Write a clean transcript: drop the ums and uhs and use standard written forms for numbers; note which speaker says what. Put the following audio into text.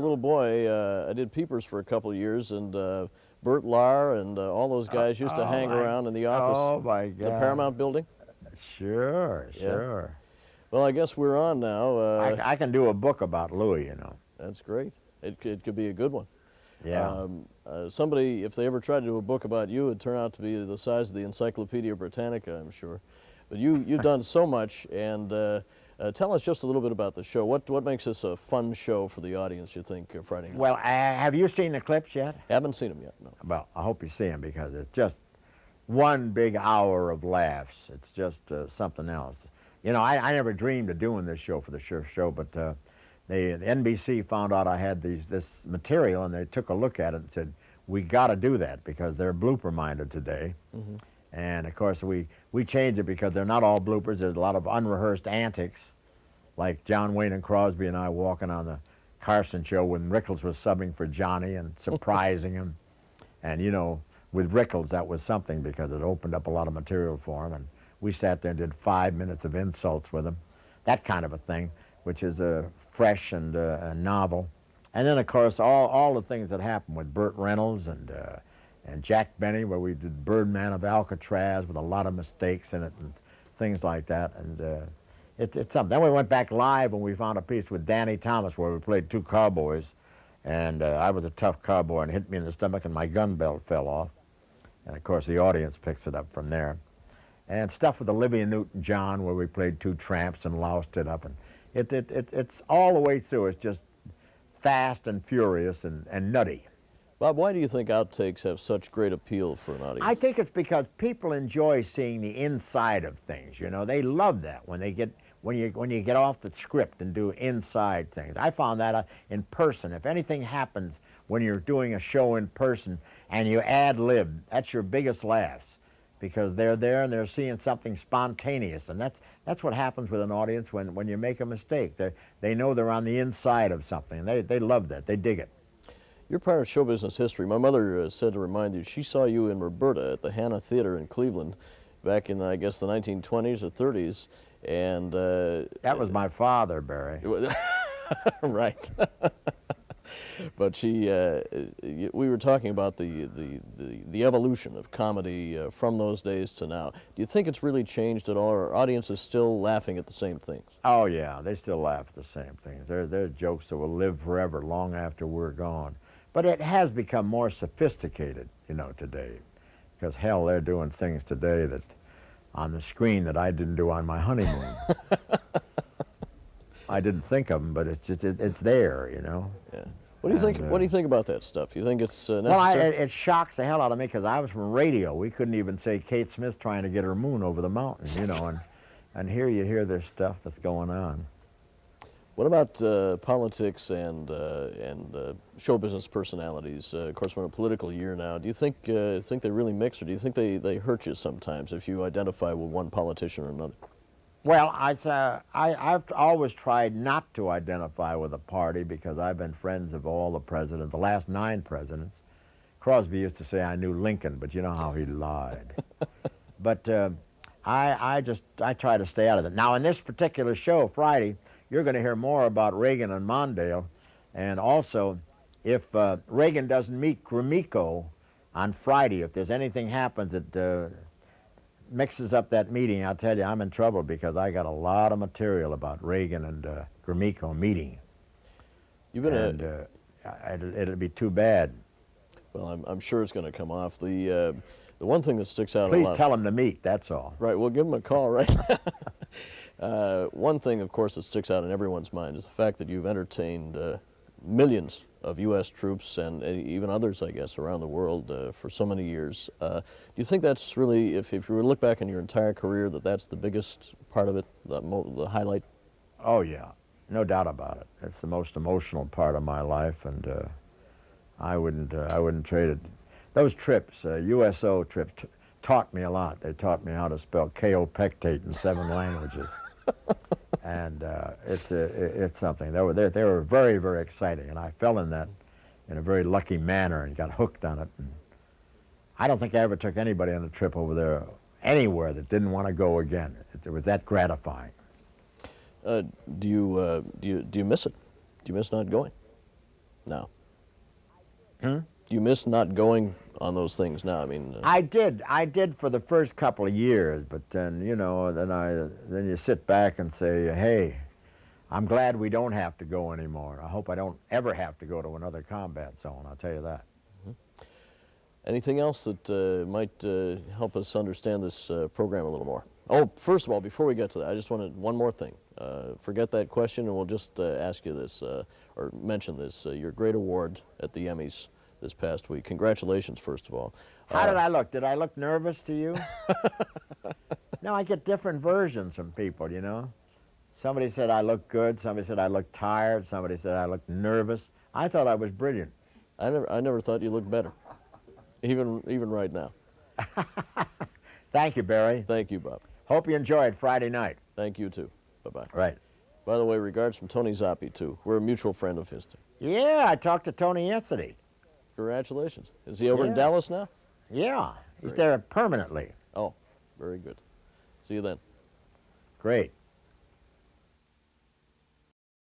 Speaker 1: Little boy, I did Peepers for a couple of years, and Bert Lahr and all those guys used to hang around in the office,
Speaker 2: oh my God.
Speaker 1: the Paramount building.
Speaker 2: Sure,
Speaker 1: Yeah.
Speaker 2: sure.
Speaker 1: Well, I guess we're on now.
Speaker 2: I can do a book about Louis, you know.
Speaker 1: That's great. It could be a good one.
Speaker 2: Yeah.
Speaker 1: Somebody, if they ever tried to do a book about you, it'd turn out to be the size of the Encyclopedia Britannica, I'm sure. But you've done so much, and tell us just a little bit about the show. What makes this a fun show for the audience, you think, Friday night?
Speaker 2: Well, have you seen the clips yet?
Speaker 1: Haven't seen them yet, no.
Speaker 2: Well, I hope you see them because it's just one big hour of laughs. It's just something else. You know, I never dreamed of doing this show for the show, but the NBC found out I had this material, and they took a look at it and said, we got to do that because they're blooper-minded today. Mm-hmm. And, of course, we changed it because they're not all bloopers. There's a lot of unrehearsed antics, like John Wayne and Crosby and I walking on the Carson show when Rickles was subbing for Johnny and surprising him. And, you know, with Rickles, that was something because it opened up a lot of material for him. And we sat there and did 5 minutes of insults with him, that kind of a thing, which is fresh and novel. And then, of course, all the things that happened with Burt Reynolds and Jack Benny, where we did Birdman of Alcatraz with a lot of mistakes in it and things like that. And it's something. Then we went back live when we found a piece with Danny Thomas where we played two cowboys. And I was a tough cowboy and hit me in the stomach and my gun belt fell off. And, of course, the audience picks it up from there. And stuff with Olivia Newton-John where we played two tramps and loused it up. And it's all the way through. It's just fast and furious and nutty.
Speaker 1: Bob, why do you think outtakes have such great appeal for an audience?
Speaker 2: I think it's because people enjoy seeing the inside of things. You know, they love that when you get off the script and do inside things. I found that in person. If anything happens when you're doing a show in person and you ad-lib, that's your biggest laughs because they're there and they're seeing something spontaneous, and that's what happens with an audience when you make a mistake. They know they're on the inside of something. They love that. They dig it.
Speaker 1: You're part of show business history. My mother said to remind you, she saw you in Roberta at the Hanna Theater in Cleveland back in, I guess, the 1920s or 30s. And
Speaker 2: that was my father, Barry.
Speaker 1: Right. But we were talking about the evolution of comedy from those days to now. Do you think it's really changed at all, or are audiences still laughing at the same things?
Speaker 2: Oh, yeah, they still laugh at the same things. There's jokes that will live forever, long after we're gone. But it has become more sophisticated, you know, today. Because, hell, they're doing things today that on the screen that I didn't do on my honeymoon. I didn't think of them, but it's there, you know.
Speaker 1: Yeah. What do you think? What do you think about that stuff? You think it's necessary?
Speaker 2: Well, it shocks the hell out of me because I was from radio. We couldn't even say Kate Smith's trying to get her moon over the mountain, you know. And here you hear this stuff that's going on.
Speaker 1: What about politics and show business personalities? Of course, we're in a political year now. Do you think they really mix, or do you think they hurt you sometimes if you identify with one politician or another?
Speaker 2: Well, I've always tried not to identify with a party because I've been friends of all the presidents, the last 9 presidents. Crosby used to say I knew Lincoln, but you know how he lied. But I try to stay out of it. Now, in this particular show, Friday, you're going to hear more about Reagan and Mondale, and also, if Reagan doesn't meet Gromyko on Friday, if there's anything happens that mixes up that meeting, I'll tell you, I'm in trouble because I got a lot of material about Reagan and Gromyko meeting.
Speaker 1: You've been
Speaker 2: it'll be too bad.
Speaker 1: Well, I'm sure it's going to come off. The one thing that sticks out a lot.
Speaker 2: Please tell them to meet, that's all.
Speaker 1: Right, we'll give them a call right now. One thing, of course, that sticks out in everyone's mind is the fact that you've entertained millions of U.S. troops and even others, I guess, around the world for so many years. Do you think that's really, if you were to look back on your entire career, that's the biggest part of it, the highlight?
Speaker 2: Oh, yeah, no doubt about it. It's the most emotional part of my life, and I wouldn't trade it. Those trips, USO trips, taught me a lot. They taught me how to spell kaopectate in 7 languages. And it's something. They were very, very exciting, and I fell in that in a very lucky manner and got hooked on it. And I don't think I ever took anybody on a trip over there anywhere that didn't want to go again. It was that gratifying.
Speaker 1: Do you miss it? Do you miss not going? now?
Speaker 2: Hmm?
Speaker 1: Do you miss not going on those things now? I mean,
Speaker 2: I did for the first couple of years, but then, you know, then you sit back and say, hey, I'm glad we don't have to go anymore. I hope I don't ever have to go to another combat zone, I'll tell you that.
Speaker 1: anything else that might help us understand this program a little more? Oh, first of all, before we get to that, I just wanted one more thing. Forget that question, and we'll just ask you this, or mention this. Your great award at the Emmys this past week. Congratulations, first of all.
Speaker 2: How did I look? Did I look nervous to you? No, I get different versions from people, you know. Somebody said I looked good, somebody said I looked tired, somebody said I looked nervous. I thought I was brilliant.
Speaker 1: I never thought you looked better, even right now.
Speaker 2: Thank you, Barry.
Speaker 1: Thank you, Bob.
Speaker 2: Hope you enjoyed Friday night.
Speaker 1: Thank you, too. Bye-bye.
Speaker 2: Right.
Speaker 1: By the way, regards from Tony Zoppi, too. We're a mutual friend of his, too.
Speaker 2: Yeah, I talked to Tony yesterday.
Speaker 1: Congratulations. Is he over in
Speaker 2: Yeah.
Speaker 1: Dallas now?
Speaker 2: Yeah, he's
Speaker 1: Great.
Speaker 2: there permanently.
Speaker 1: Oh, very good. See you then.
Speaker 2: Great.